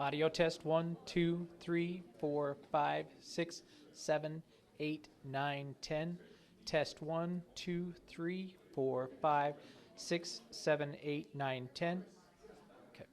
Audio test 1, 2, 3, 4, 5, 6, 7, 8, 9, 10. Test 1, 2, 3, 4, 5, 6, 7, 8, 9, 10. Okay.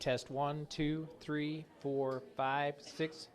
Test 1, 2, 3, 4, 5, 6.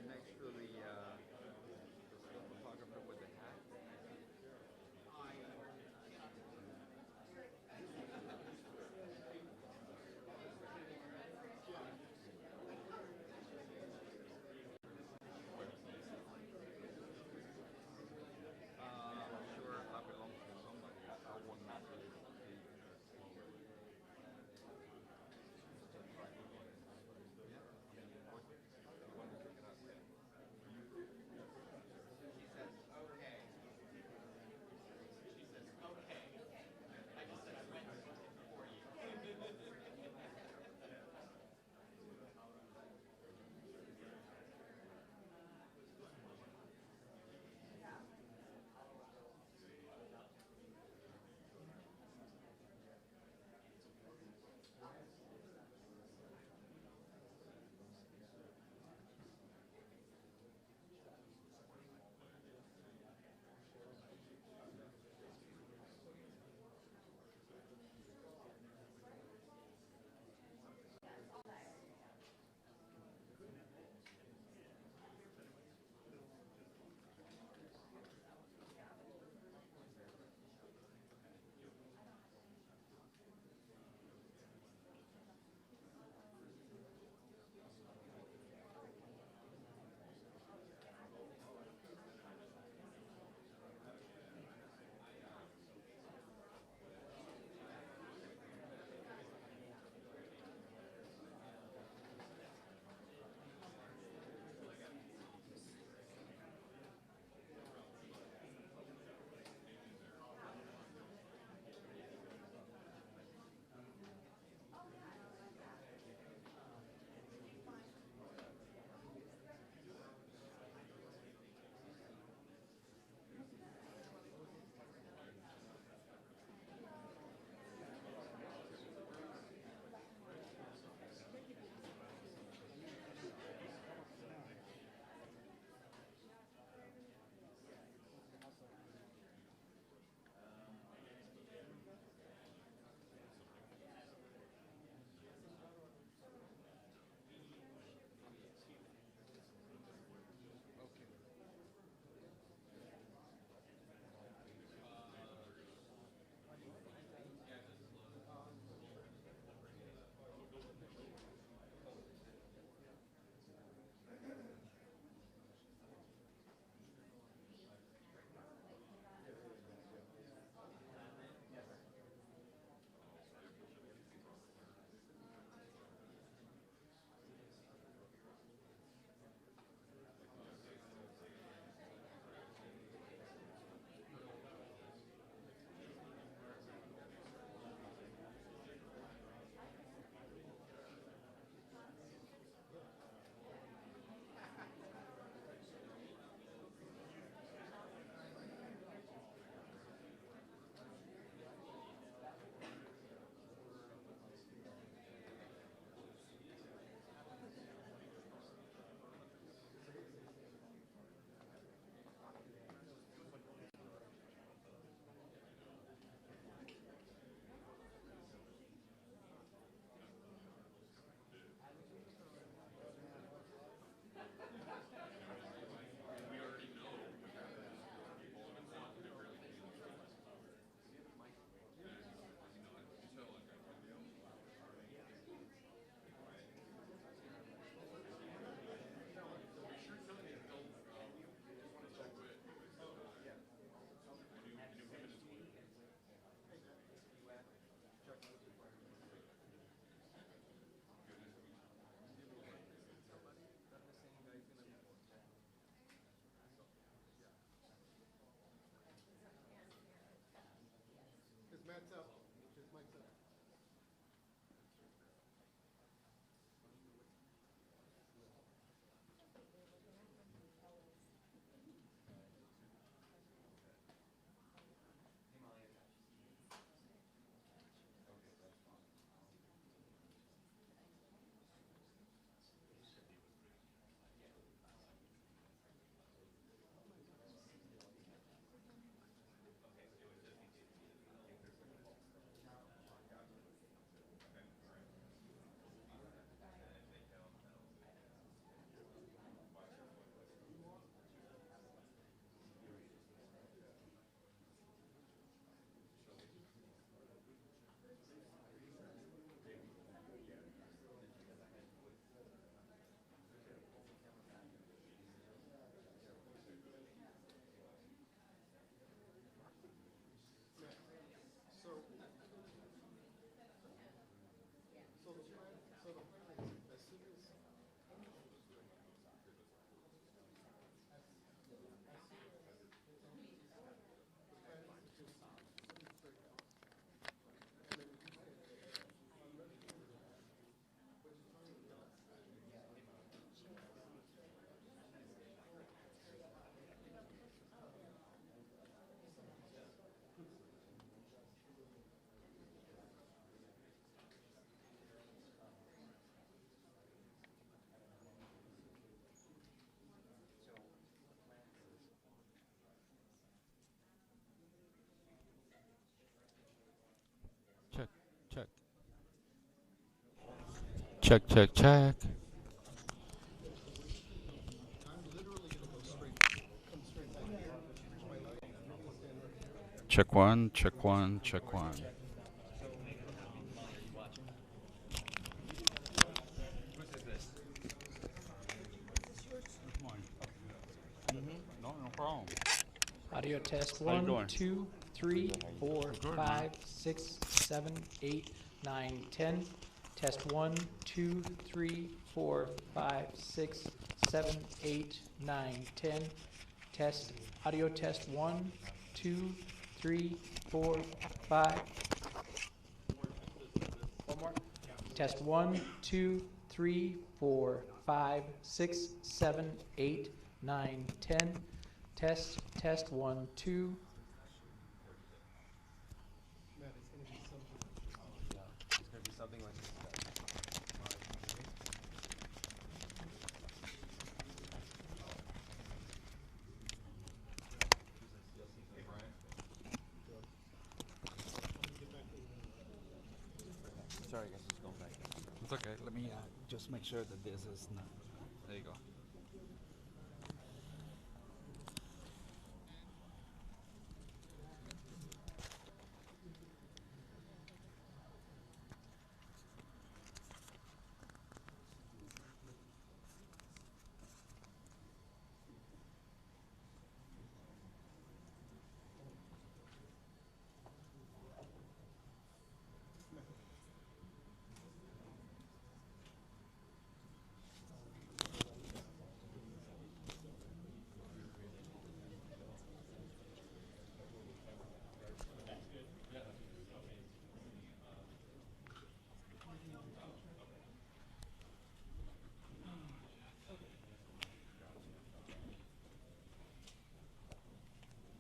next to the photographer with the hat. I'm sure I belong to somebody. I will not be. Yeah, I mean, you want to check it out? Check, check, check. Check one, check one, check one. No, no problem. Audio test How you 1, doing? 2, 3, 4, Good, 5, 6, 7, 8, 9, 10. Test 1, 2, 3, 4, 5, 6, 7, 8, 9, 10. Test, audio test 1, 2, 3, 4, 5. One more. Test 1, 2, 3, 4, 5, 6, 7, 8, 9, 10. Test 1, 2. It's gonna be something like this. Sorry, I guess it's going back. It's okay. Let me just make sure that this is not. There you go.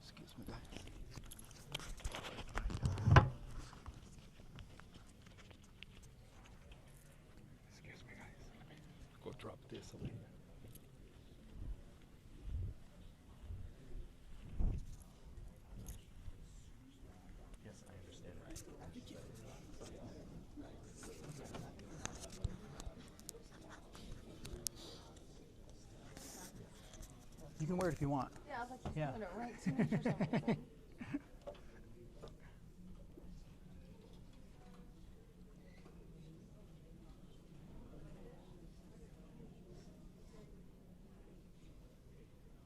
Excuse me, guys. Excuse me, guys. Let me go drop this over here. Yes, I understand. You can wear it if you want. Yeah, I was like, just Yeah. doing it right signatures on the thing.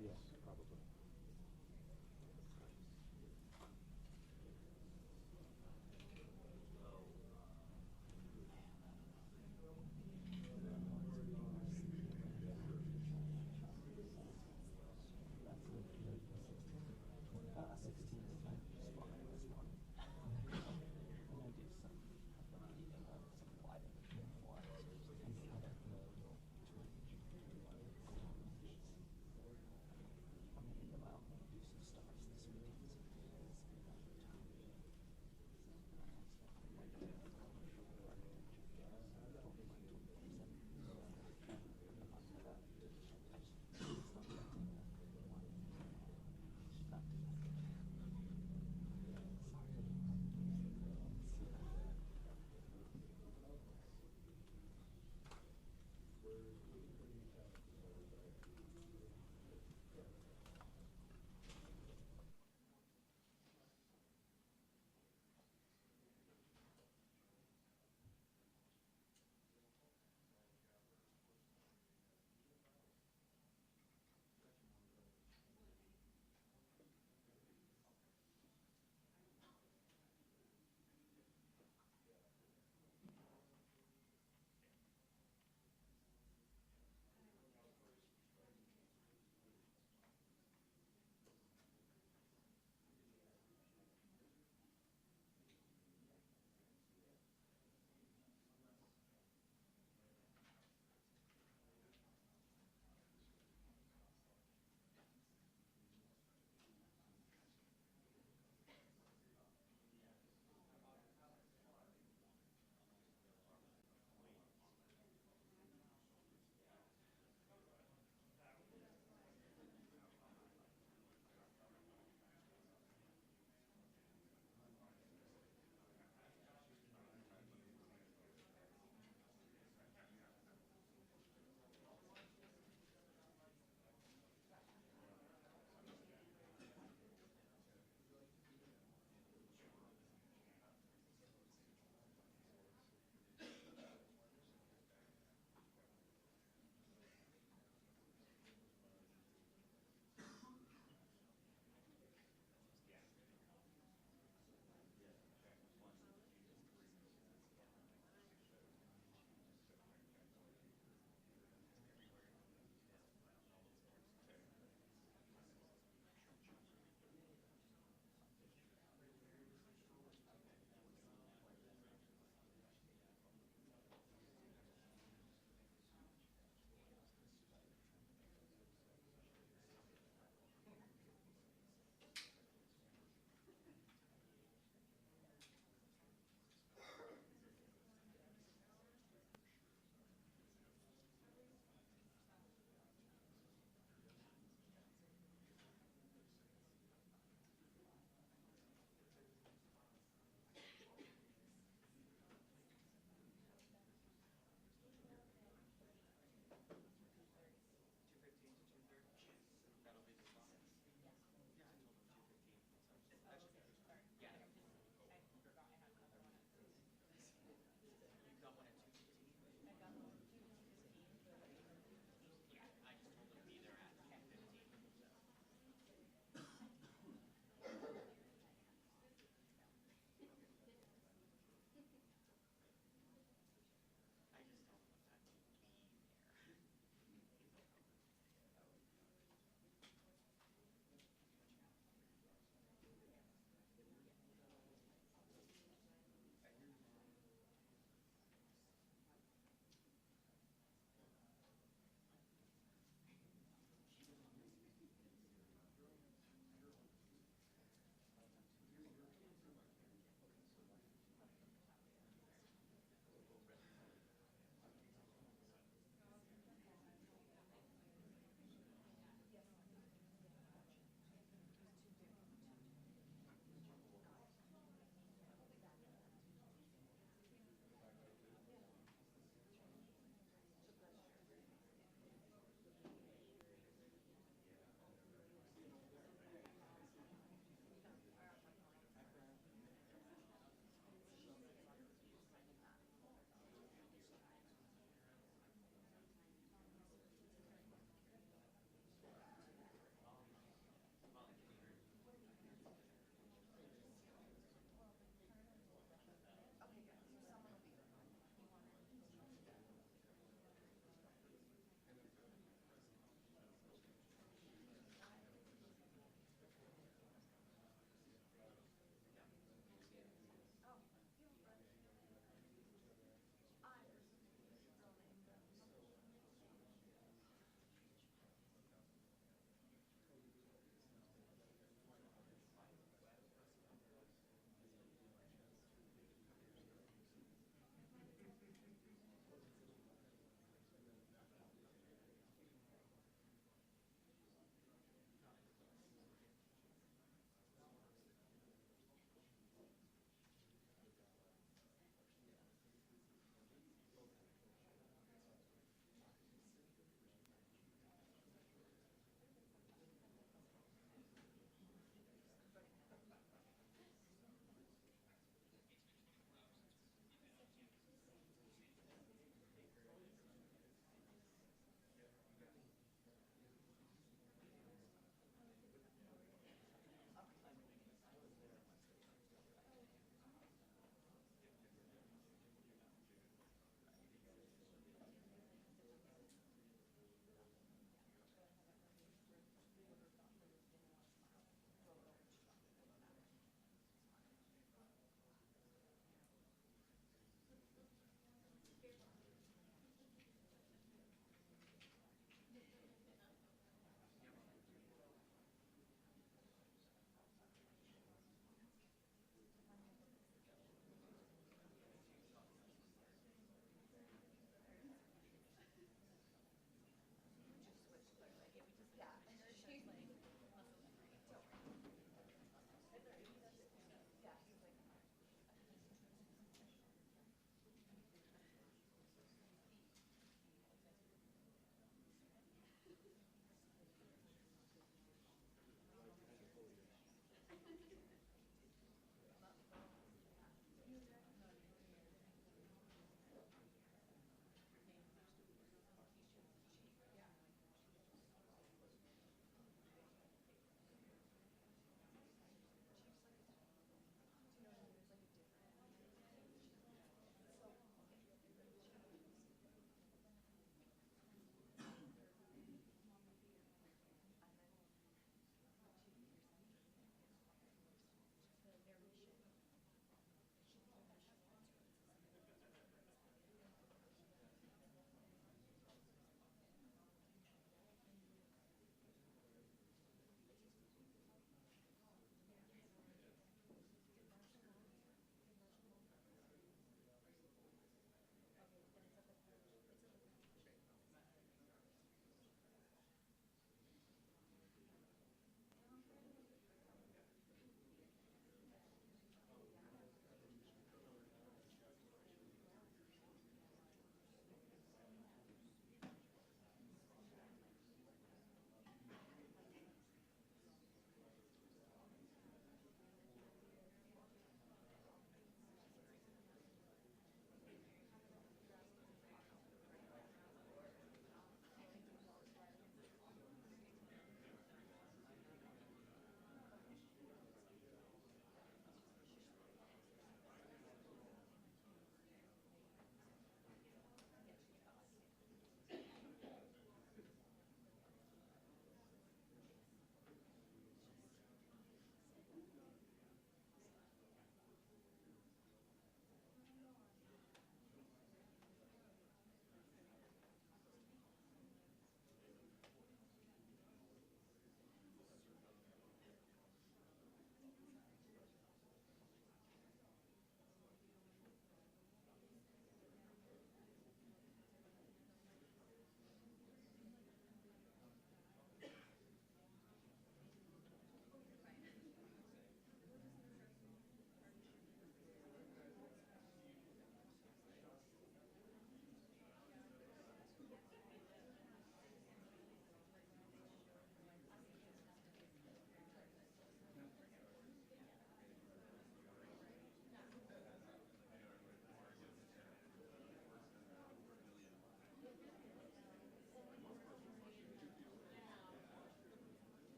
Yes, probably.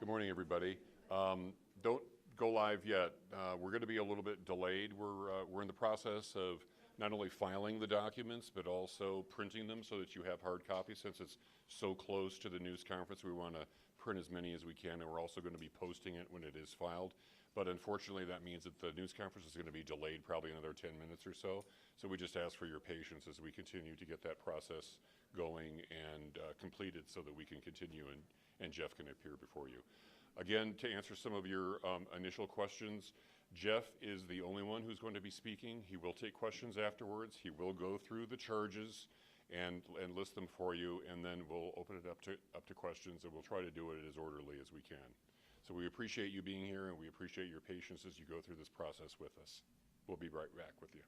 Good morning, everybody. Don't go live yet. We're going to be a little bit delayed. We're in the process of not only filing the documents, but also printing them so that you have hard copies. Since it's so close to the news conference, we want to print as many as we can, and we're also going to be posting it when it is filed. But unfortunately, that means that the news conference is going to be delayed probably another 10 minutes or so. So we just ask for your patience as we continue to get that process going and completed so that we can continue and Jeff can appear before you. Again, to answer some of your initial questions, Jeff is the only one who's going to be speaking. He will take questions afterwards. He will go through the charges and list them for you, and then we'll open it up to questions, and we'll try to do it as orderly as we can. So we appreciate you being here, and we appreciate your patience as you go through this process with us. We'll be right back with you.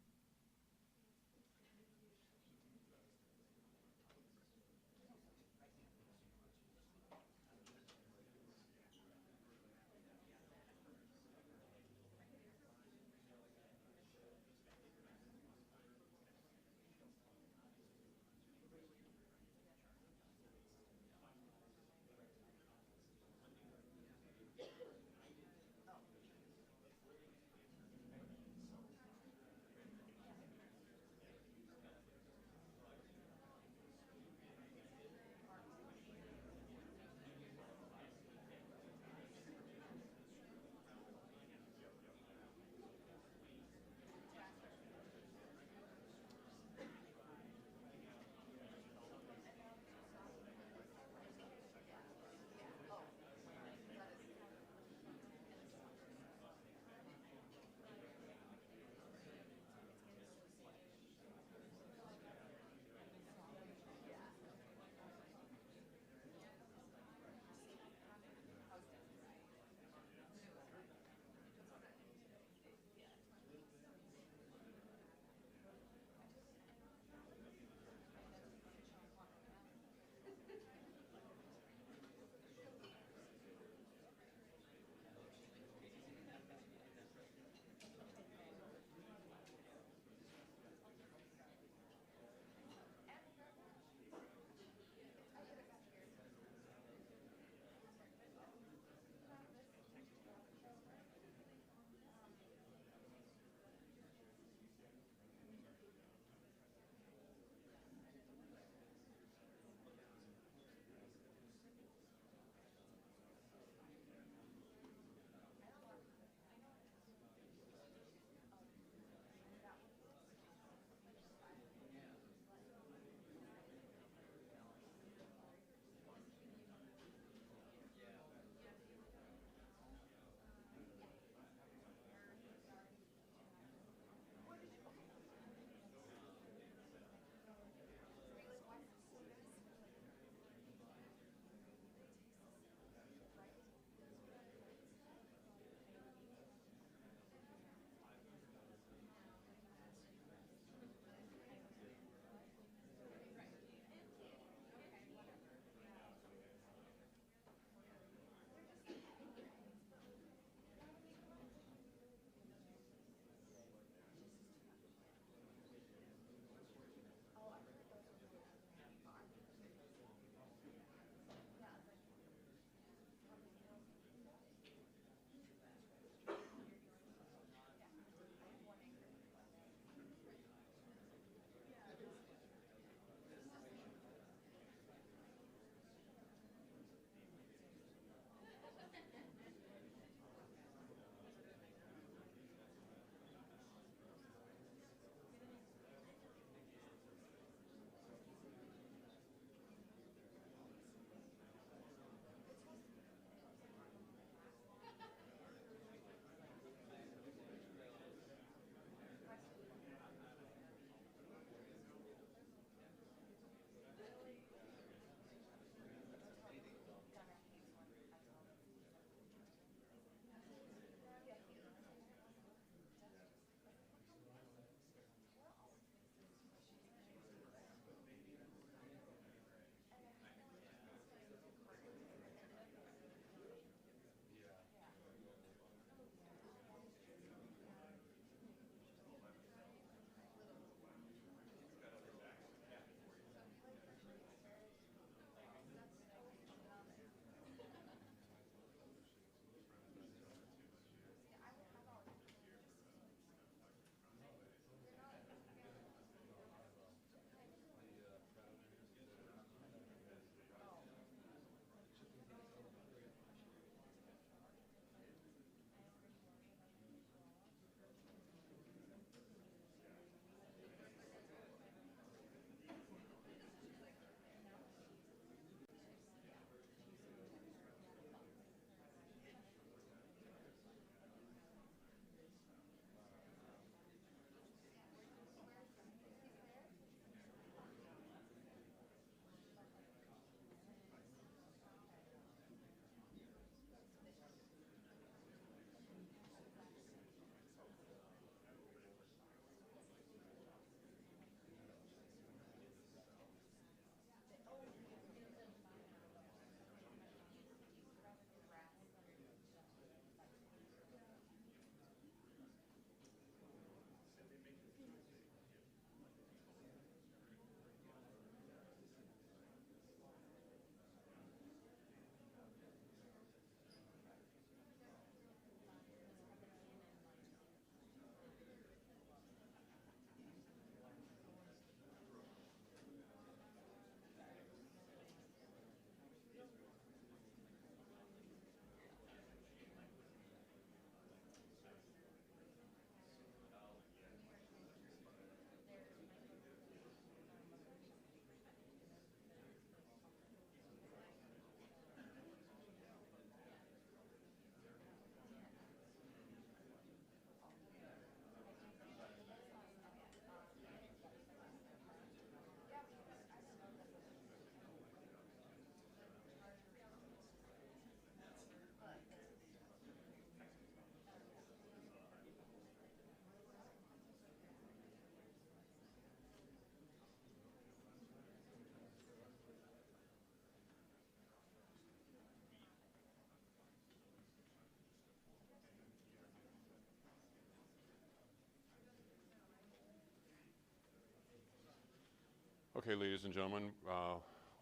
Okay, ladies and gentlemen,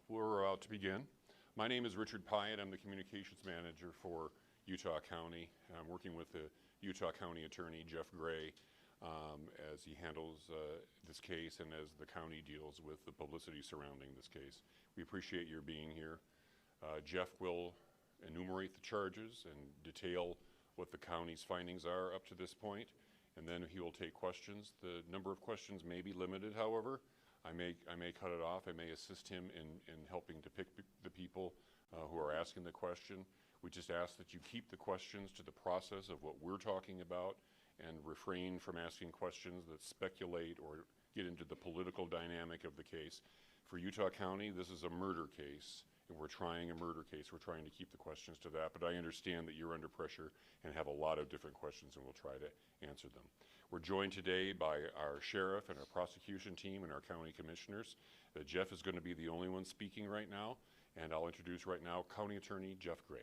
we're about to begin. My name is Richard Pyatt. I'm the communications manager for Utah County. I'm working with the Utah County Attorney, Jeff Gray, as he handles this case and as the county deals with the publicity surrounding this case. We appreciate your being here. Jeff will enumerate the charges and detail what the county's findings are up to this point, and then he will take questions. The number of questions may be limited, however. I may cut it off. I may assist him in helping to pick the people who are asking the question. We just ask that you keep the questions to the process of what we're talking about and refrain from asking questions that speculate or get into the political dynamic of the case. For Utah County, this is a murder case, and we're trying a murder case. We're trying to keep the questions to that, but I understand that you're under pressure and have a lot of different questions, and we'll try to answer them. We're joined today by our sheriff and our prosecution team and our county commissioners. Jeff is going to be the only one speaking right now, and I'll introduce right now County Attorney Jeff Gray.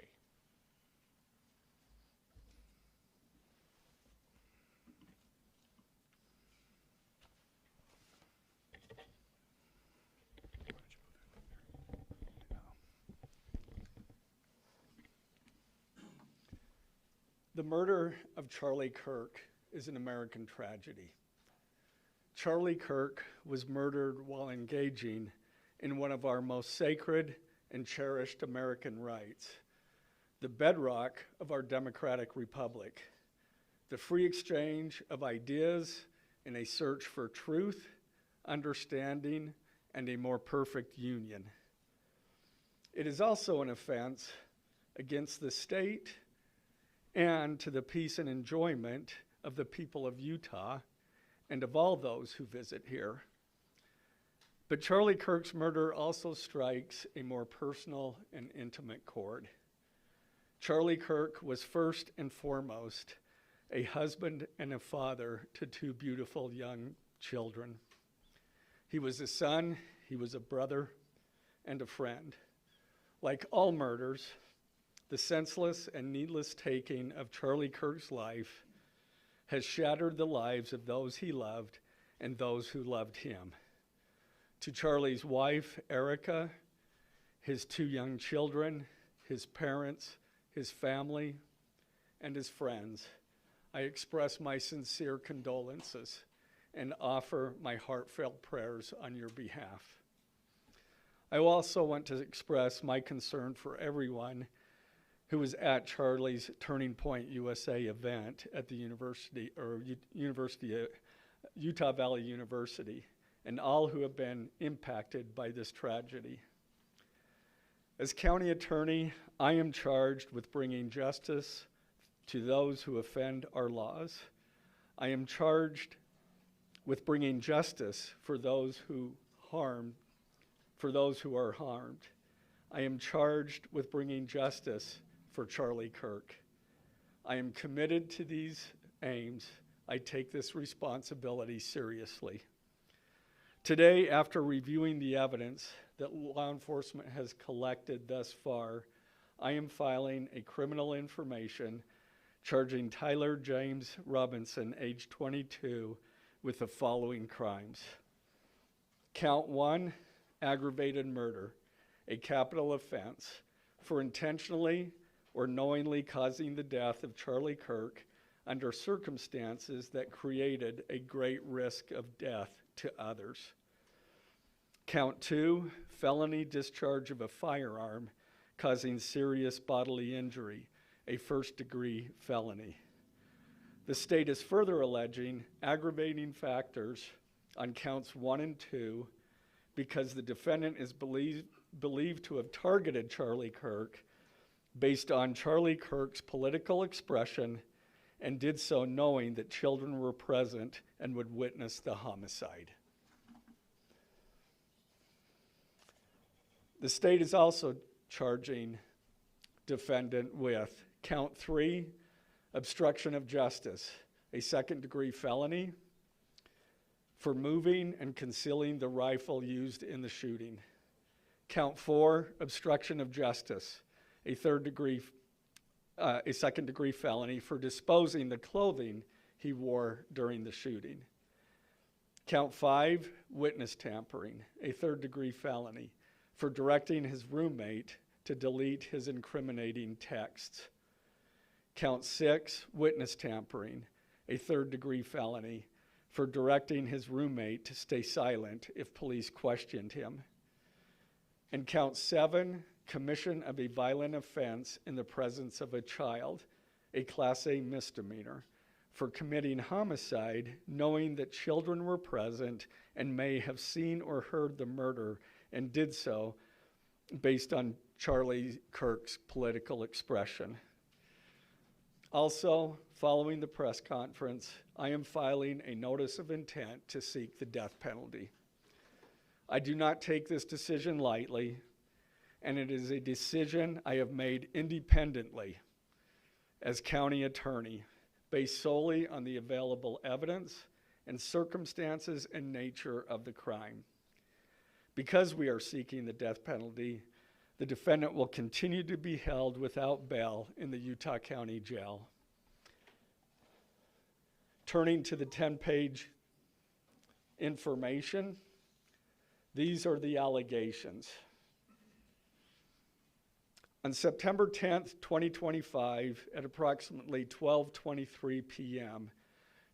The murder of Charlie Kirk is an American tragedy. Charlie Kirk was murdered while engaging in one of our most sacred and cherished American rights, the bedrock of our democratic republic, the free exchange of ideas in a search for truth, understanding, and a more perfect union. It is also an offense against the state and to the peace and enjoyment of the people of Utah and of all those who visit here. But Charlie Kirk's murder also strikes a more personal and intimate chord. Charlie Kirk was first and foremost a husband and a father to two beautiful young children. He was a son, he was a brother, and a friend. Like all murders, the senseless and needless taking of Charlie Kirk's life has shattered the lives of those he loved and those who loved him. To Charlie's wife, Erica, his two young children, his parents, his family, and his friends, I express my sincere condolences and offer my heartfelt prayers on your behalf. I also want to express my concern for everyone who was at Charlie's Turning Point USA event at the Utah Valley University, and all who have been impacted by this tragedy. As county attorney, I am charged with bringing justice to those who offend our laws. I am charged with bringing justice for those who are harmed. I am charged with bringing justice for Charlie Kirk. I am committed to these aims. I take this responsibility seriously. Today, after reviewing the evidence that law enforcement has collected thus far, I am filing a criminal information charging Tyler James Robinson, age 22, with the following crimes. Count 1, aggravated murder, a capital offense for intentionally or knowingly causing the death of Charlie Kirk under circumstances that created a great risk of death to others. Count 2, felony discharge of a firearm causing serious bodily injury, a first-degree felony. The state is further alleging aggravating factors on counts 1 and 2 because the defendant is believed to have targeted Charlie Kirk based on Charlie Kirk's political expression and did so knowing that children were present and would witness the homicide. The state is also charging defendant with count 3, obstruction of justice, a second-degree felony for moving and concealing the rifle used in the shooting. Count 4, obstruction of justice, a second-degree felony for disposing the clothing he wore during the shooting. Count 5, witness tampering, a third-degree felony, for directing his roommate to delete his incriminating texts. Count 6, witness tampering, a third-degree felony, for directing his roommate to stay silent if police questioned him. And count 7, commission of a violent offense in the presence of a child, a Class A misdemeanor, for committing homicide knowing that children were present and may have seen or heard the murder and did so based on Charlie Kirk's political expression. Also, following the press conference, I am filing a notice of intent to seek the death penalty. I do not take this decision lightly, and it is a decision I have made independently as county attorney, based solely on the available evidence and circumstances and nature of the crime. Because we are seeking the death penalty, the defendant will continue to be held without bail in the Utah County Jail. Turning to the 10-page information, these are the allegations. On September 10th, 2025, at approximately 12:23 p.m.,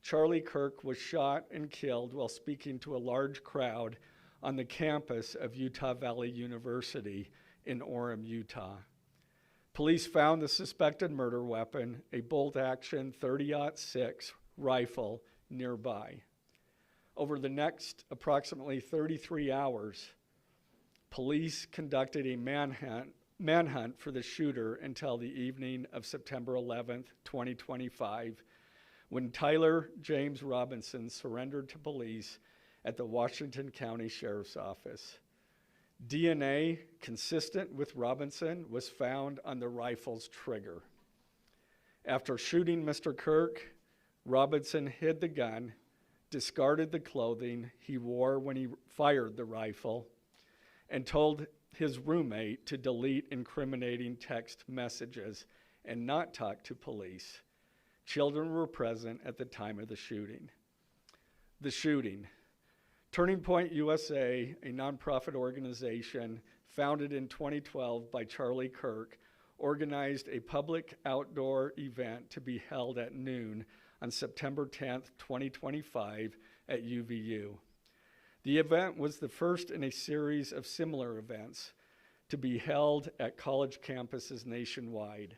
Charlie Kirk was shot and killed while speaking to a large crowd on the campus of Utah Valley University in Orem, Utah. Police found the suspected murder weapon, a bolt-action .30-06 rifle, nearby. Over the next approximately 33 hours, police conducted a manhunt for the shooter until the evening of September 11th, 2025, when Tyler James Robinson surrendered to police at the Washington County Sheriff's Office. DNA consistent with Robinson was found on the rifle's trigger. After shooting Mr. Kirk, Robinson hid the gun, discarded the clothing he wore when he fired the rifle, and told his roommate to delete incriminating text messages and not talk to police. Children were present at the time of the shooting. The shooting. Turning Point USA, a nonprofit organization founded in 2012 by Charlie Kirk, organized a public outdoor event to be held at noon on September 10th, 2025 at UVU. The event was the first in a series of similar events to be held at college campuses nationwide.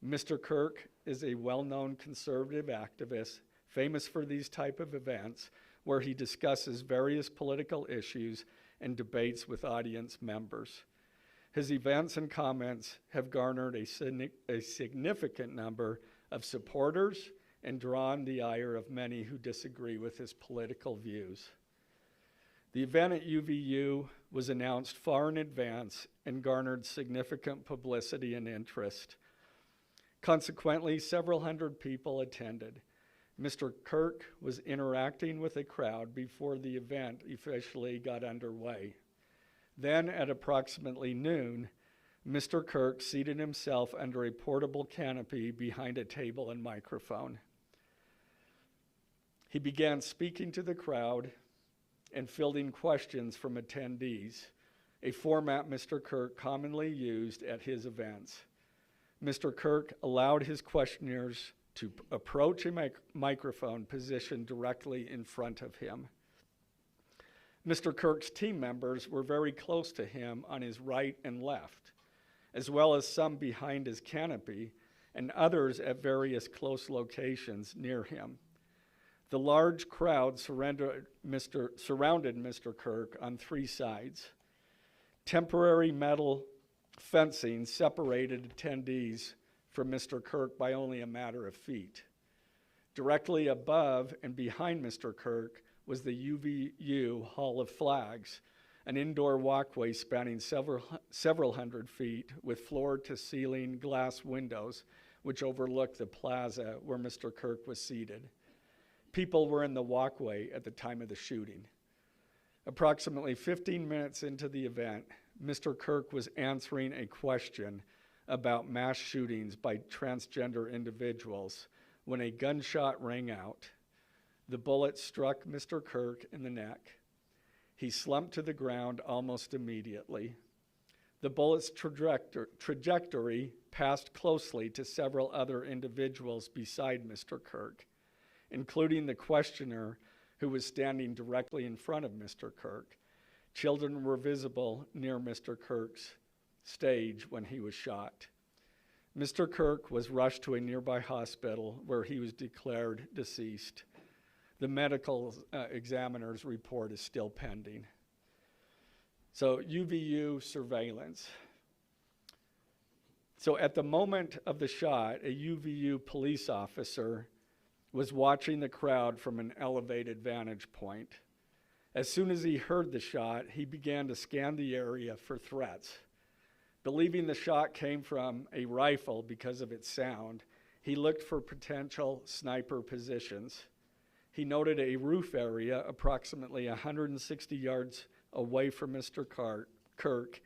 Mr. Kirk is a well-known conservative activist, famous for these type of events, where he discusses various political issues and debates with audience members. His events and comments have garnered a significant number of supporters and drawn the ire of many who disagree with his political views. The event at UVU was announced far in advance and garnered significant publicity and interest. Consequently, several hundred people attended. Mr. Kirk was interacting with a crowd before the event officially got underway. Then, at approximately noon, Mr. Kirk seated himself under a portable canopy behind a table and microphone. He began speaking to the crowd and fielding questions from attendees, a format Mr. Kirk commonly used at his events. Mr. Kirk allowed his questioners to approach a microphone positioned directly in front of him. Mr. Kirk's team members were very close to him on his right and left, as well as some behind his canopy and others at various close locations near him. The large crowd surrounded Mr. Kirk on three sides. Temporary metal fencing separated attendees from Mr. Kirk by only a matter of feet. Directly above and behind Mr. Kirk was the UVU Hall of Flags, an indoor walkway spanning several hundred feet with floor-to-ceiling glass windows which overlooked the plaza where Mr. Kirk was seated. People were in the walkway at the time of the shooting. Approximately 15 minutes into the event, Mr. Kirk was answering a question about mass shootings by transgender individuals when a gunshot rang out. The bullet struck Mr. Kirk in the neck. He slumped to the ground almost immediately. The bullet's trajectory passed closely to several other individuals beside Mr. Kirk, including the questioner who was standing directly in front of Mr. Kirk. Children were visible near Mr. Kirk's stage when he was shot. Mr. Kirk was rushed to a nearby hospital where he was declared deceased. The medical examiner's report is still pending. So UVU surveillance. So at the moment of the shot, a UVU police officer was watching the crowd from an elevated vantage point. As soon as he heard the shot, he began to scan the area for threats. Believing the shot came from a rifle because of its sound, he looked for potential sniper positions. He noted a roof area approximately 160 yards away from Mr. Kirk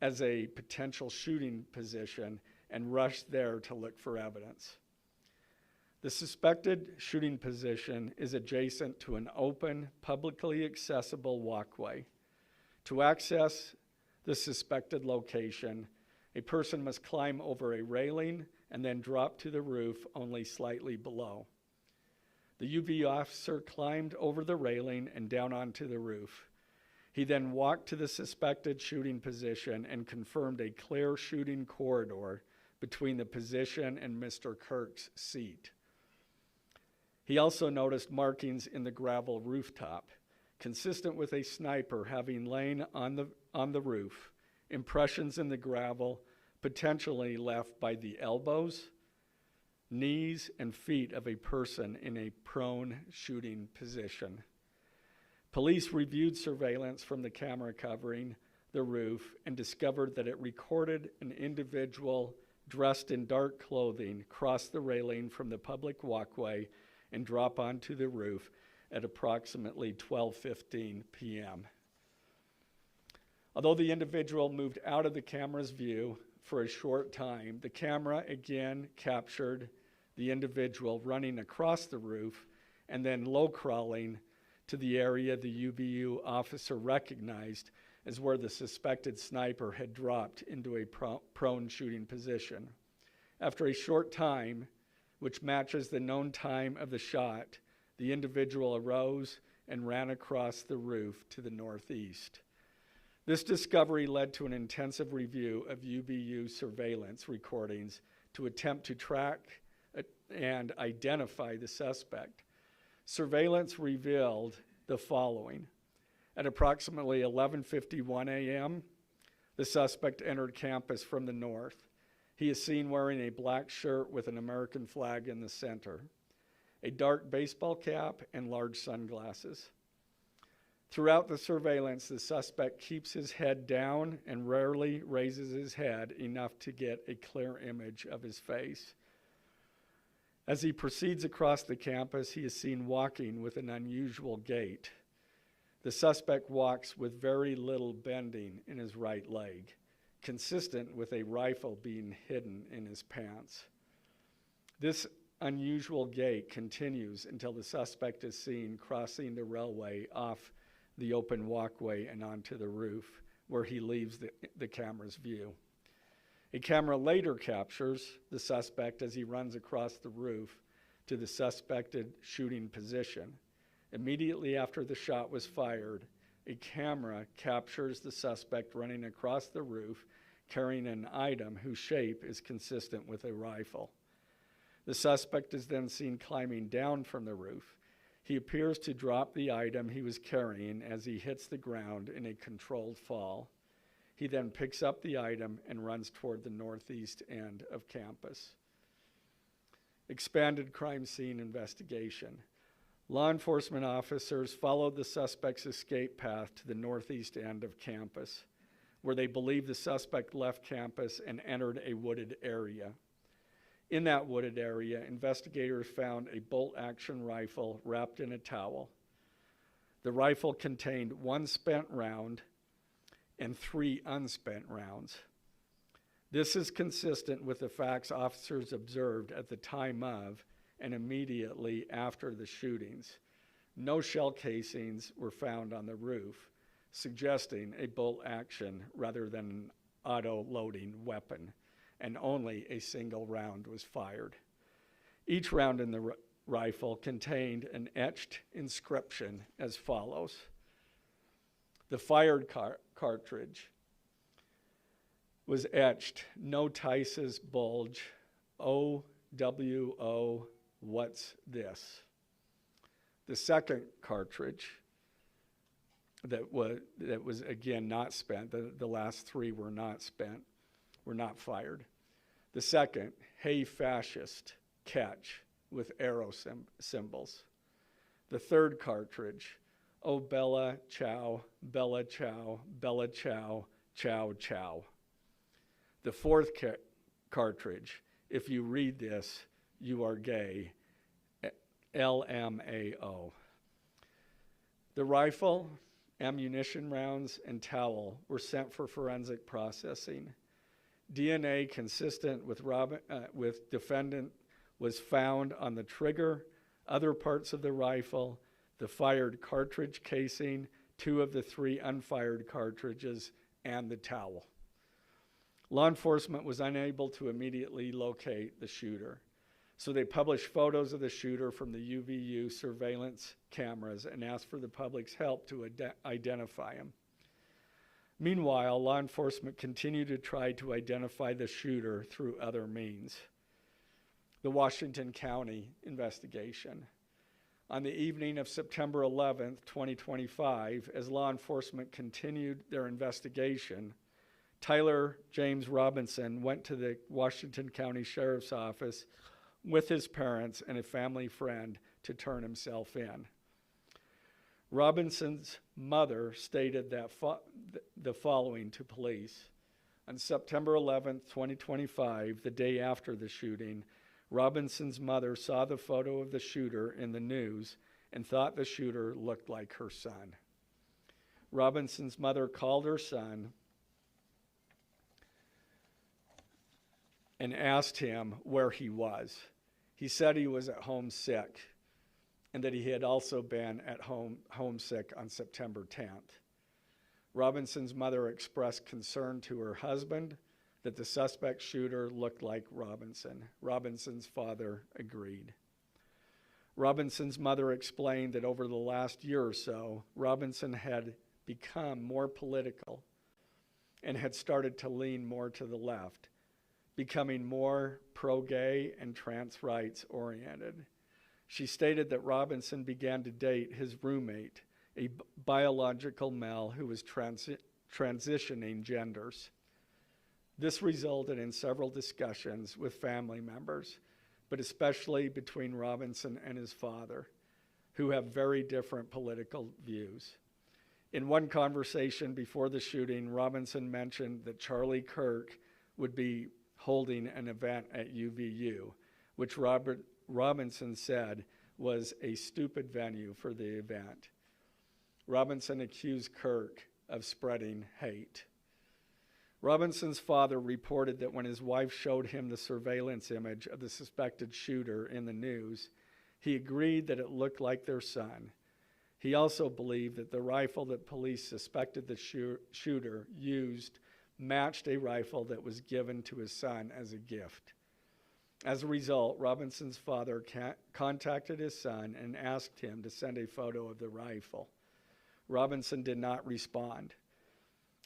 as a potential shooting position and rushed there to look for evidence. The suspected shooting position is adjacent to an open, publicly accessible walkway. To access the suspected location, a person must climb over a railing and then drop to the roof only slightly below. The UV officer climbed over the railing and down onto the roof. He then walked to the suspected shooting position and confirmed a clear shooting corridor between the position and Mr. Kirk's seat. He also noticed markings in the gravel rooftop, consistent with a sniper having lain on the roof, impressions in the gravel potentially left by the elbows, knees, and feet of a person in a prone shooting position. Police reviewed surveillance from the camera covering the roof and discovered that it recorded an individual dressed in dark clothing cross the railing from the public walkway and drop onto the roof at approximately 12:15 p.m. Although the individual moved out of the camera's view for a short time, the camera again captured the individual running across the roof and then low crawling to the area the UVU officer recognized as where the suspected sniper had dropped into a prone shooting position. After a short time, which matches the known time of the shot, the individual arose and ran across the roof to the northeast. This discovery led to an intensive review of UVU surveillance recordings to attempt to track and identify the suspect. Surveillance revealed the following. At approximately 11:51 a.m., the suspect entered campus from the north. He is seen wearing a black shirt with an American flag in the center, a dark baseball cap, and large sunglasses. Throughout the surveillance, the suspect keeps his head down and rarely raises his head enough to get a clear image of his face. As he proceeds across the campus, he is seen walking with an unusual gait. The suspect walks with very little bending in his right leg, consistent with a rifle being hidden in his pants. This unusual gait continues until the suspect is seen crossing the railway off the open walkway and onto the roof, where he leaves the camera's view. A camera later captures the suspect as he runs across the roof to the suspected shooting position. Immediately after the shot was fired, a camera captures the suspect running across the roof carrying an item whose shape is consistent with a rifle. The suspect is then seen climbing down from the roof. He appears to drop the item he was carrying as he hits the ground in a controlled fall. He then picks up the item and runs toward the northeast end of campus. Expanded crime scene investigation. Law enforcement officers followed the suspect's escape path to the northeast end of campus, where they believe the suspect left campus and entered a wooded area. In that wooded area, investigators found a bolt-action rifle wrapped in a towel. The rifle contained one spent round and 3 unspent rounds. This is consistent with the facts officers observed at the time of and immediately after the shootings. No shell casings were found on the roof, suggesting a bolt action rather than an auto-loading weapon, and only a single round was fired. Each round in the rifle contained an etched inscription as follows. The fired cartridge was etched, "No Tice's bulge, OWO, what's this?" The second cartridge that was again not spent, the last three were not spent, were not fired. The second, "Hey fascist, catch," with arrow symbols. The third cartridge, "Oh Bella Chow, Bella Chow, Bella Chow, Chow Chow." The fourth cartridge, "If you read this, you are gay," LMAO. The rifle, ammunition rounds, and towel were sent for forensic processing. DNA consistent with defendant was found on the trigger, other parts of the rifle, the fired cartridge casing, 2 of the 3 unfired cartridges, and the towel. Law enforcement was unable to immediately locate the shooter, so they published photos of the shooter from the UVU surveillance cameras and asked for the public's help to identify him. Meanwhile, law enforcement continued to try to identify the shooter through other means. The Washington County investigation. On the evening of September 11th, 2025, as law enforcement continued their investigation, Tyler James Robinson went to the Washington County Sheriff's Office with his parents and a family friend to turn himself in. Robinson's mother stated that the following to police. On September 11th, 2025, the day after the shooting, Robinson's mother saw the photo of the shooter in the news and thought the shooter looked like her son. Robinson's mother called her son and asked him where he was. He said he was at home sick and that he had also been at homesick on September 10th. Robinson's mother expressed concern to her husband that the suspect shooter looked like Robinson. Robinson's father agreed. Robinson's mother explained that over the last year or so, Robinson had become more political and had started to lean more to the left, becoming more pro-gay and trans rights oriented. She stated that Robinson began to date his roommate, a biological male who was transitioning genders. This resulted in several discussions with family members, but especially between Robinson and his father, who have very different political views. In one conversation before the shooting, Robinson mentioned that Charlie Kirk would be holding an event at UVU, which Robinson said was a stupid venue for the event. Robinson accused Kirk of spreading hate. Robinson's father reported that when his wife showed him the surveillance image of the suspected shooter in the news, he agreed that it looked like their son. He also believed that the rifle that police suspected the shooter used matched a rifle that was given to his son as a gift. As a result, Robinson's father contacted his son and asked him to send a photo of the rifle. Robinson did not respond.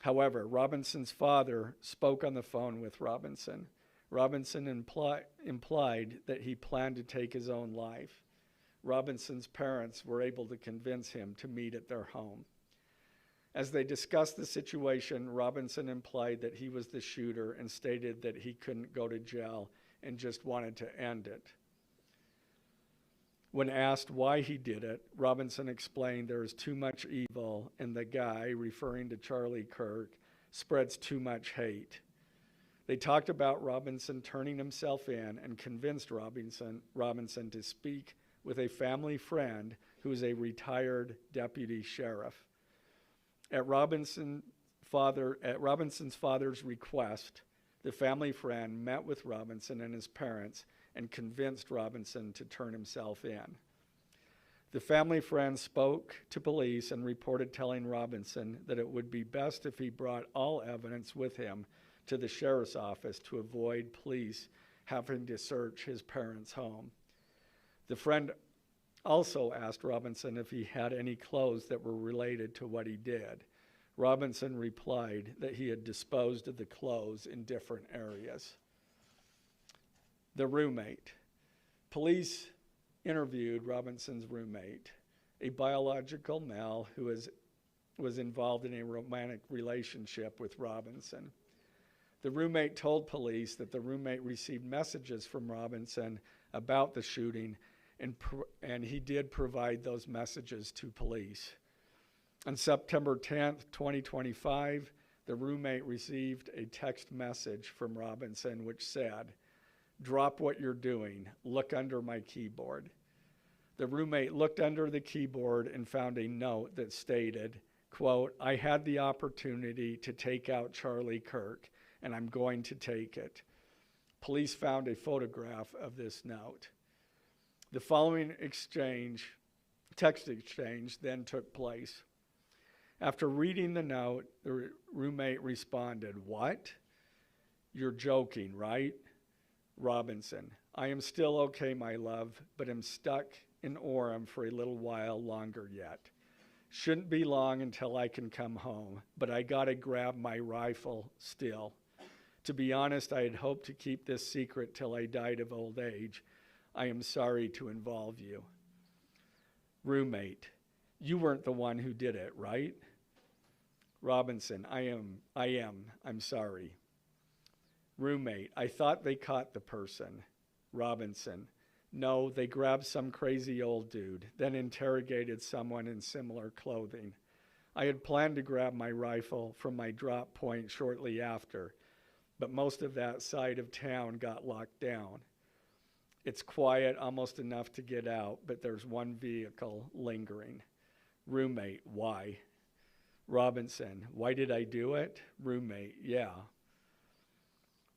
However, Robinson's father spoke on the phone with Robinson. Robinson implied that he planned to take his own life. Robinson's parents were able to convince him to meet at their home. As they discussed the situation, Robinson implied that he was the shooter and stated that he couldn't go to jail and just wanted to end it. When asked why he did it, Robinson explained there is too much evil and the guy, referring to Charlie Kirk, spreads too much hate. They talked about Robinson turning himself in and convinced Robinson to speak with a family friend who is a retired deputy sheriff. At Robinson's father's request, the family friend met with Robinson and his parents and convinced Robinson to turn himself in. The family friend spoke to police and reported telling Robinson that it would be best if he brought all evidence with him to the sheriff's office to avoid police having to search his parents' home. The friend also asked Robinson if he had any clothes that were related to what he did. Robinson replied that he had disposed of the clothes in different areas. The roommate. Police interviewed Robinson's roommate, a biological male who was involved in a romantic relationship with Robinson. The roommate told police that the roommate received messages from Robinson about the shooting, and he did provide those messages to police. On September 10th, 2025, the roommate received a text message from Robinson which said, "Drop what you're doing. Look under my keyboard." The roommate looked under the keyboard and found a note that stated, quote, "I had the opportunity to take out Charlie Kirk, and I'm going to take it." Police found a photograph of this note. The following text exchange, then took place. After reading the note, the roommate responded, "What? You're joking, right?" Robinson, "I am still okay, my love, but am stuck in Orem for a little while longer yet. Shouldn't be long until I can come home, but I gotta grab my rifle still. To be honest, I had hoped to keep this secret till I died of old age. I am sorry to involve you." Roommate, "You weren't the one who did it, right?" Robinson, I am. I'm sorry." Roommate, "I thought they caught the person." Robinson, "No, they grabbed some crazy old dude, then interrogated someone in similar clothing. I had planned to grab my rifle from my drop point shortly after, but most of that side of town got locked down. It's quiet, almost enough to get out, but there's one vehicle lingering." Roommate, "Why?" Robinson, "Why did I do it?" Roommate, "Yeah."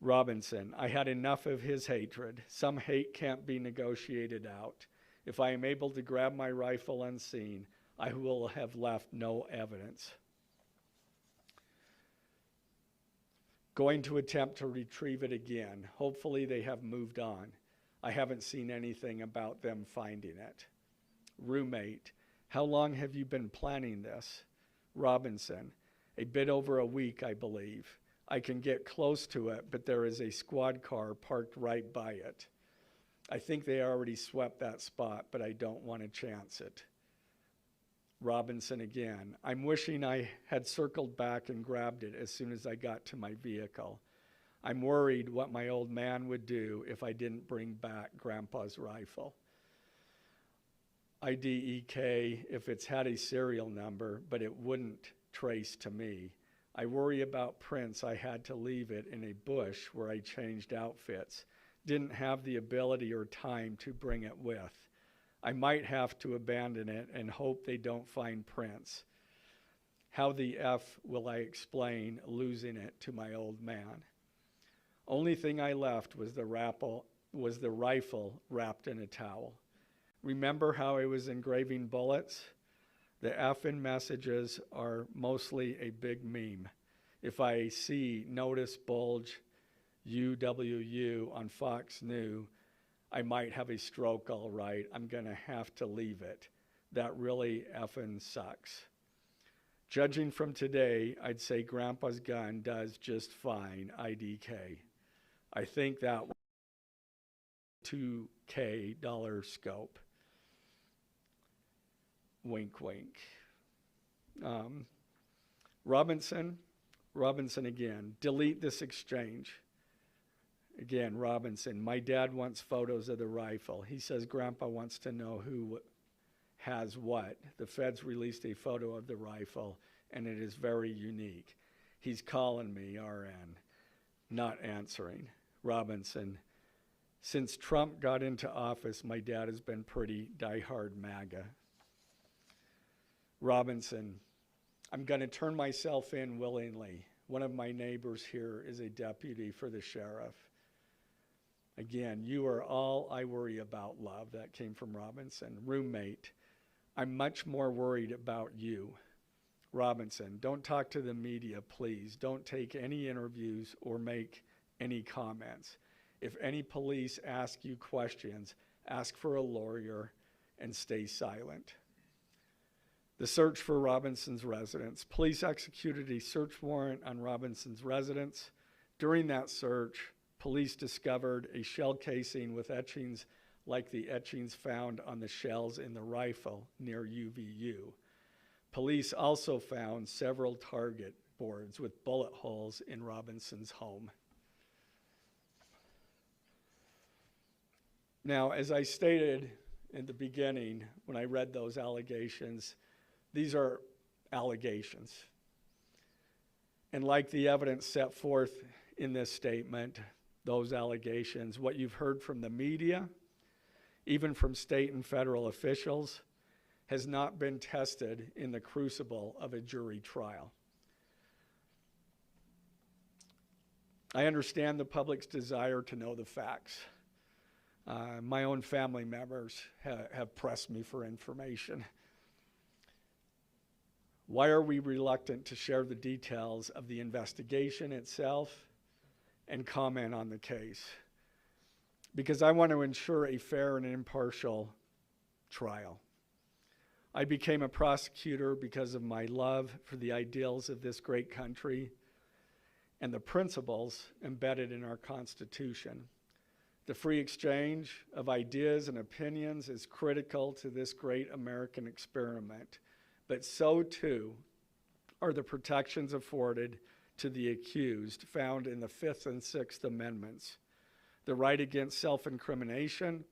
Robinson, "I had enough of his hatred. Some hate can't be negotiated out. If I am able to grab my rifle unseen, I will have left no evidence. Going to attempt to retrieve it again. Hopefully they have moved on. I haven't seen anything about them finding it." Roommate, "How long have you been planning this?" Robinson, "A bit over a week, I believe. I can get close to it, but there is a squad car parked right by it. I think they already swept that spot, but I don't want to chance it." Robinson again, "I'm wishing I had circled back and grabbed it as soon as I got to my vehicle. I'm worried what my old man would do if I didn't bring back Grandpa's rifle. IDEK if it's had a serial number, but it wouldn't trace to me. I worry about prints. I had to leave it in a bush where I changed outfits. Didn't have the ability or time to bring it with. I might have to abandon it and hope they don't find prints. How the F will I explain losing it to my old man? Only thing I left was the rifle wrapped in a towel. Remember how I was engraving bullets? The F in messages are mostly a big meme. If I see notice bulge UWU on Fox News, I might have a stroke all right. I'm gonna have to leave it. That really effing sucks. Judging from today, I'd say Grandpa's gun does just fine, IDK. I think that was $2K scope. Wink, wink. Robinson again, delete this exchange. Again, Robinson, my dad wants photos of the rifle. He says Grandpa wants to know who has what. The feds released a photo of the rifle, and it is very unique. He's calling me, RN, not answering. Robinson, since Trump got into office, my dad has been pretty diehard MAGA. Robinson, I'm going to turn myself in willingly. One of my neighbors here is a deputy for the sheriff. Again, you are all I worry about, love. That came from Robinson. Roommate, I'm much more worried about you. Robinson, don't talk to the media, please. Don't take any interviews or make any comments. If any police ask you questions, ask for a lawyer and stay silent. The search for Robinson's residence. Police executed a search warrant on Robinson's residence. During that search, police discovered a shell casing with etchings like the etchings found on the shells in the rifle near UVU. Police also found several target boards with bullet holes in Robinson's home. Now, as I stated in the beginning, when I read those allegations, these are allegations. And like the evidence set forth in this statement, those allegations, what you've heard from the media, even from state and federal officials, has not been tested in the crucible of a jury trial. I understand the public's desire to know the facts. My own family members have pressed me for information. Why are we reluctant to share the details of the investigation itself and comment on the case? Because I want to ensure a fair and impartial trial. I became a prosecutor because of my love for the ideals of this great country and the principles embedded in our Constitution. The free exchange of ideas and opinions is critical to this great American experiment, but so too are the protections afforded to the accused found in the Fifth and Sixth Amendments. The right against self-incrimination,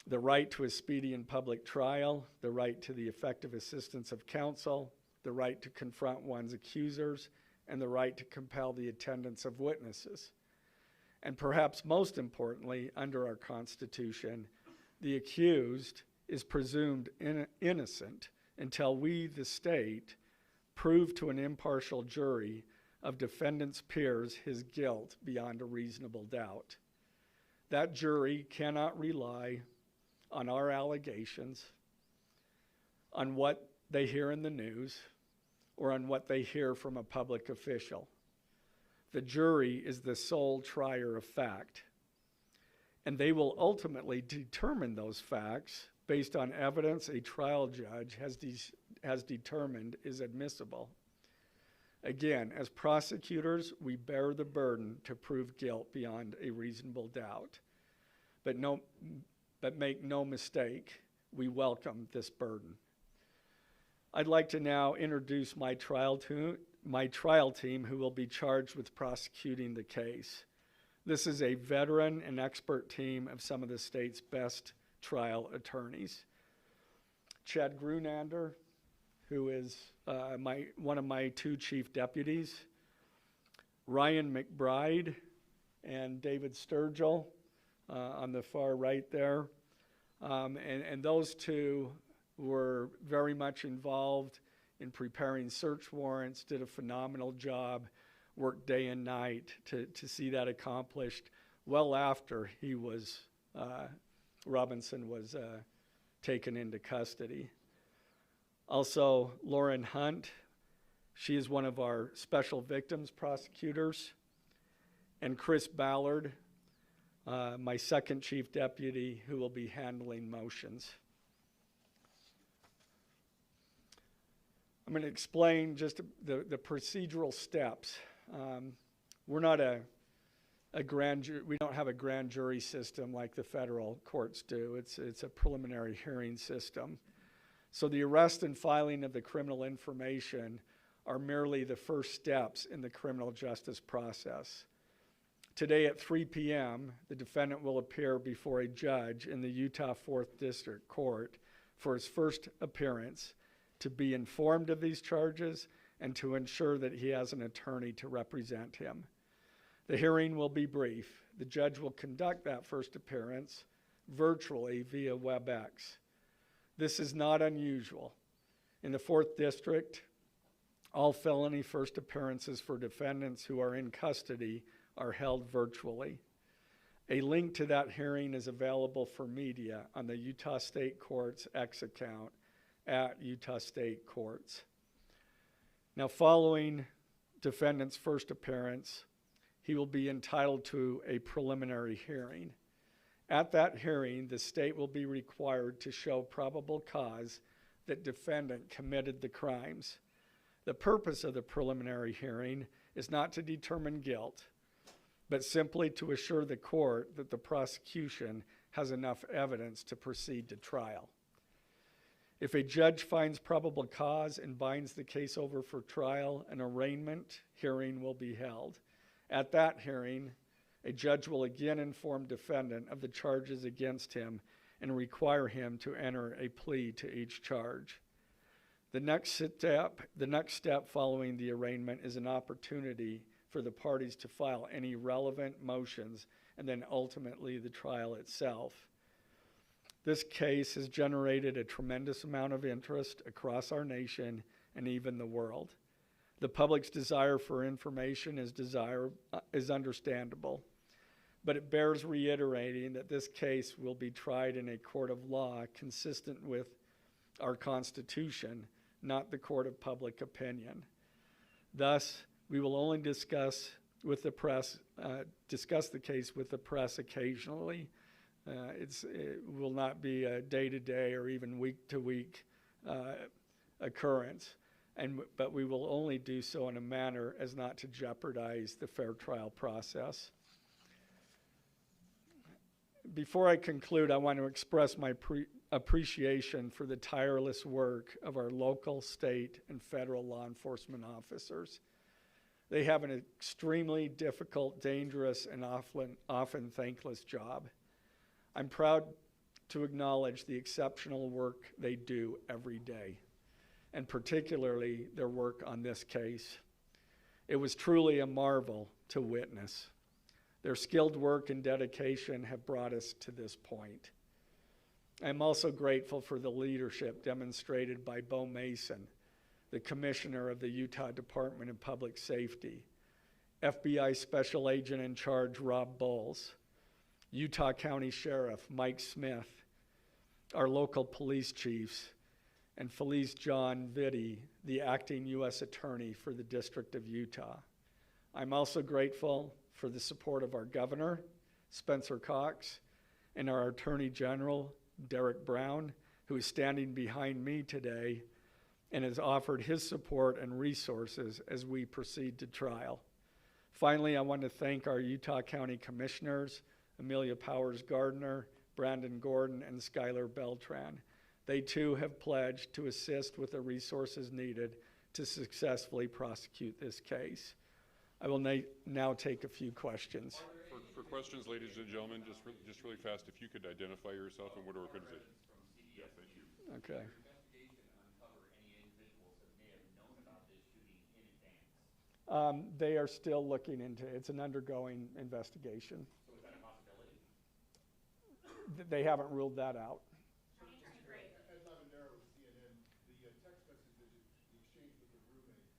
the right to a speedy and public trial, the right to the effective assistance of counsel, the right to confront one's accusers, and the right to compel the attendance of witnesses. And perhaps most importantly, under our Constitution, the accused is presumed innocent until we, the state, prove to an impartial jury of defendant's peers his guilt beyond a reasonable doubt. That jury cannot rely on our allegations, on what they hear in the news, or on what they hear from a public official. The jury is the sole trier of fact, and they will ultimately determine those facts based on evidence a trial judge has determined is admissible. Again, as prosecutors, we bear the burden to prove guilt beyond a reasonable doubt. But make no mistake, we welcome this burden. I'd like to now introduce my trial team who will be charged with prosecuting the case. This is a veteran and expert team of some of the state's best trial attorneys. Chad Grunander, who is one of my two chief deputies, Ryan McBride and David Sturgill on the far right there. And those two were very much involved in preparing search warrants, did a phenomenal job, worked day and night to see that accomplished well after he was, Robinson was taken into custody. Also, Lauren Hunt, she is one of our special victims prosecutors, and Chris Ballard, my second chief deputy, who will be handling motions. I'm going to explain just the procedural steps. We're not a grand jury. We don't have a grand jury system like the federal courts do. It's a preliminary hearing system. So the arrest and filing of the criminal information are merely the first steps in the criminal justice process. Today at 3 p.m., the defendant will appear before a judge in the Utah 4th District Court for his first appearance to be informed of these charges and to ensure that he has an attorney to represent him. The hearing will be brief. The judge will conduct that first appearance virtually via WebEx. This is not unusual. In the 4th District, all felony first appearances for defendants who are in custody are held virtually. A link to that hearing is available for media on the Utah State Courts X account at Utah State Courts. Now, following defendant's first appearance, he will be entitled to a preliminary hearing. At that hearing, the state will be required to show probable cause that defendant committed the crimes. The purpose of the preliminary hearing is not to determine guilt, but simply to assure the court that the prosecution has enough evidence to proceed to trial. If a judge finds probable cause and binds the case over for trial, an arraignment hearing will be held. At that hearing, a judge will again inform defendant of the charges against him and require him to enter a plea to each charge. The next step following the arraignment is an opportunity for the parties to file any relevant motions and then ultimately the trial itself. This case has generated a tremendous amount of interest across our nation and even the world. The public's desire for information is understandable, but it bears reiterating that this case will be tried in a court of law consistent with our Constitution, not the court of public opinion. Thus, we will only discuss the case with the press occasionally. It will not be a day-to-day or even week-to-week occurrence, but we will only do so in a manner as not to jeopardize the fair trial process. Before I conclude, I want to express my appreciation for the tireless work of our local, state, and federal law enforcement officers. They have an extremely difficult, dangerous, and often thankless job. I'm proud to acknowledge the exceptional work they do every day, and particularly their work on this case. It was truly a marvel to witness. Their skilled work and dedication have brought us to this point. I'm also grateful for the leadership demonstrated by Bo Mason, the Commissioner of the Utah Department of Public Safety, FBI Special Agent in Charge Rob Bowles, Utah County Sheriff Mike Smith, our local police chiefs, and Felice John Vitti, the acting U.S. Attorney for the District of Utah. I'm also grateful for the support of our Governor, Spencer Cox, and our Attorney General, Derek Brown, who is standing behind me today and has offered his support and resources as we proceed to trial. Finally, I want to thank our Utah County Commissioners, Amelia Powers Gardner, Brandon Gordon, and Skylar Beltran. They too have pledged to assist with the resources needed to successfully prosecute this case. I will now take a few questions. For questions, ladies and gentlemen, just really fast, if you could identify yourself and what organization. Yeah, thank you. Okay. They are still looking into it. It's an undergoing investigation. So is that a possibility? They haven't ruled that out. As Lavendera with CNN, the text message that you exchanged with your roommate,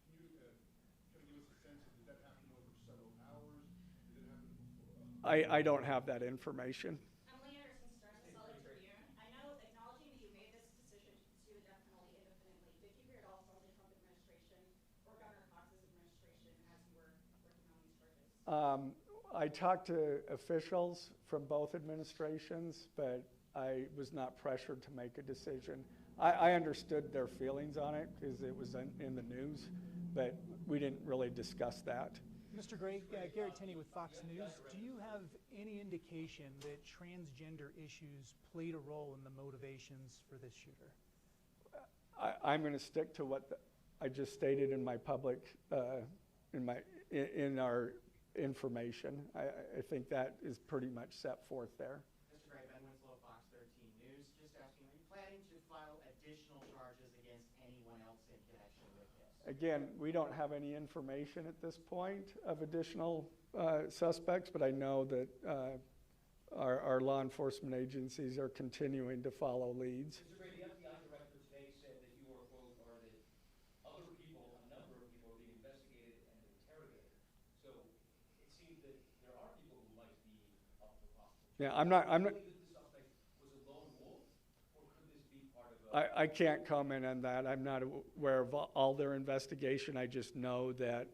can you kind of give us a sense of, did that happen over several hours? Did it happen before? I don't have that information. Emily Anderson, Stars and Solid Tribune. I know, acknowledging that you made this decision to pursue the death penalty independently, did you hear it also from the Trump administration or Governor Cox's administration as you were working on these charges? I talked to officials from both administrations, but I was not pressured to make a decision. I understood their feelings on it because it was in the news, but we didn't really discuss that. Mr. Gray, Garrett Tenney with Fox News. Do you have any indication that transgender issues played a role in the motivations for this shooter? I'm going to stick to what I just stated in my public, in our information. I think that is pretty much set forth there. Mr. Gray, Ben Winslow, Fox 13 News. Just asking, are you planning to file additional charges against anyone else in connection with this? Again, we don't have any information at this point of additional suspects, but I know that our law enforcement agencies are continuing to follow leads. Mr. Gray, the FBI director today said that you are, quote, or that other people, a number of people are being investigated and interrogated. So it seems that there are people who like to be Yeah, I'm not, Do you believe that the suspect was a lone wolf, or could this be part of a? I can't comment on that. I'm not aware of all their investigation. I just know that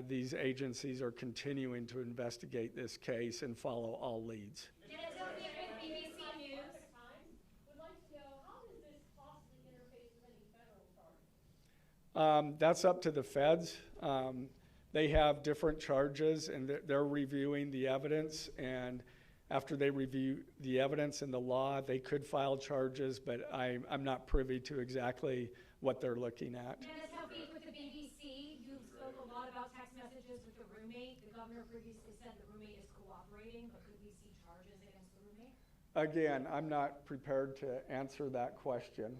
these agencies are continuing to investigate this case and follow all leads. BBC News. Would like to know, how does this possibly interface with any federal charges? That's up to the feds. They have different charges, and they're reviewing the evidence. And after they review the evidence and the law, they could file charges, but I'm not privy to exactly what they're looking at. Dennis Huffey with the BBC, you spoke a lot about text messages with the roommate. The governor previously said the roommate is cooperating, but could we see charges against the roommate? Again, I'm not prepared to answer that question.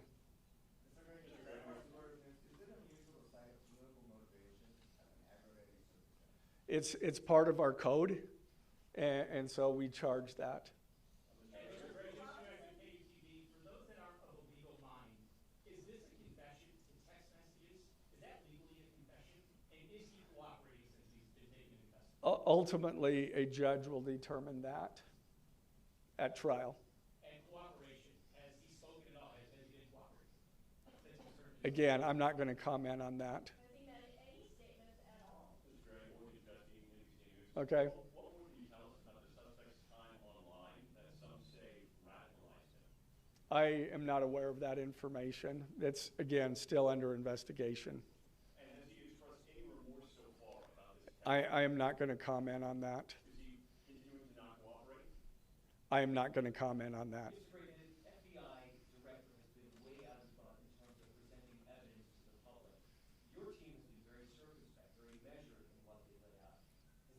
It's part of our code, and so we charge that. For those that aren't of a legal mind, is this a confession to text messages? Is that legally a confession? And is he cooperating since he's been taken into custody? Ultimately, a judge will determine that at trial. And cooperation, has he spoken at all? Has he been cooperating? Since he's served? Again, I'm not going to comment on that. Any statements at all? Okay. What more can you tell us about the suspect's time online that some say radicalized him? I am not aware of that information. It's, again, still under investigation. And has he expressed any remorse so far about this? I am not going to comment on that. Is he continuing to not cooperate? I am not going to comment on that. Mr. Gray, the FBI director has been way out in front in terms of presenting evidence to the public. Your team has been very circumspect, very measured in what they lay out.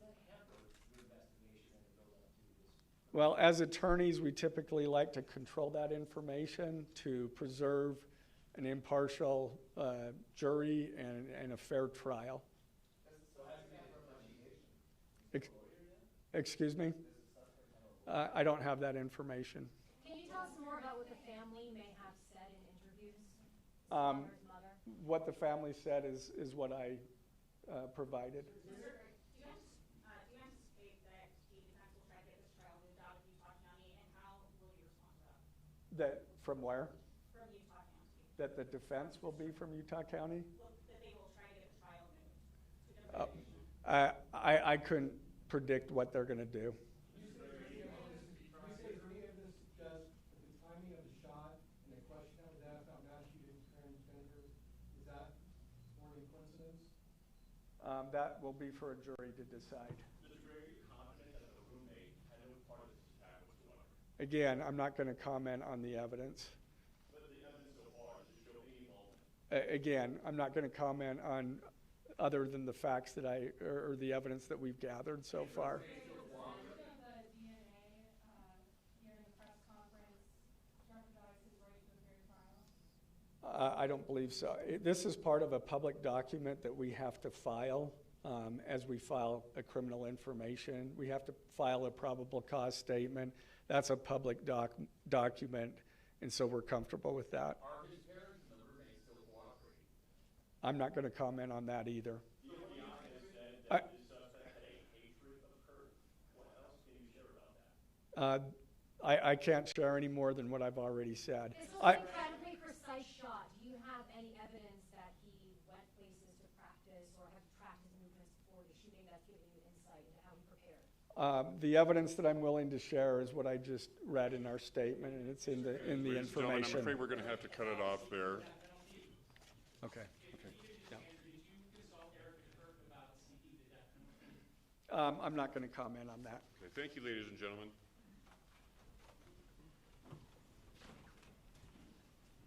Has that hampered your investigation and the build-up to this? Well, as attorneys, we typically like to control that information to preserve an impartial jury and a fair trial. Excuse me? I don't have that information. Can you tell us more about what the family may have said in interviews? His father's mother? What the family said is what I provided. Do you anticipate that the defense will try to get this trial moved out of Utah County, and how will you respond to that? That from where? From Utah County. That the defense will be from Utah County? Well, that they will try to get the trial moved to different locations. I couldn't predict what they're going to do. You say any of this suggests that the timing of the shot and the question that was asked out now she didn't transgender, is that more than coincidence? That will be for a jury to decide. Mr. Gray, are you confident that the roommate had no part of this attack whatsoever? Again, I'm not going to comment on the evidence. But the evidence so far, does it show any involvement? Again, I'm not going to comment on other than the facts that or the evidence that we've gathered so far. I don't believe so. This is part of a public document that we have to file as we file a criminal information. We have to file a probable cause statement. That's a public document, and so we're comfortable with that. Are his parents and the roommate still cooperating? I'm not going to comment on that either. The FBI has said that this suspect had a hatred of Kirk. What else can you share about that? I can't share any more than what I've already said. This was an incredibly precise shot. Do you have any evidence that he went places to practice or have tracked his movements before the shooting that's giving you insight into how he prepared? The evidence that I'm willing to share is what I just read in our statement, and it's in the Ladies and gentlemen, information. I'm afraid we're going to have to cut it off there. Okay. Did you consult Erica Kirk about seeking the death penalty? I'm not going to comment on that. Okay, thank you, ladies and gentlemen.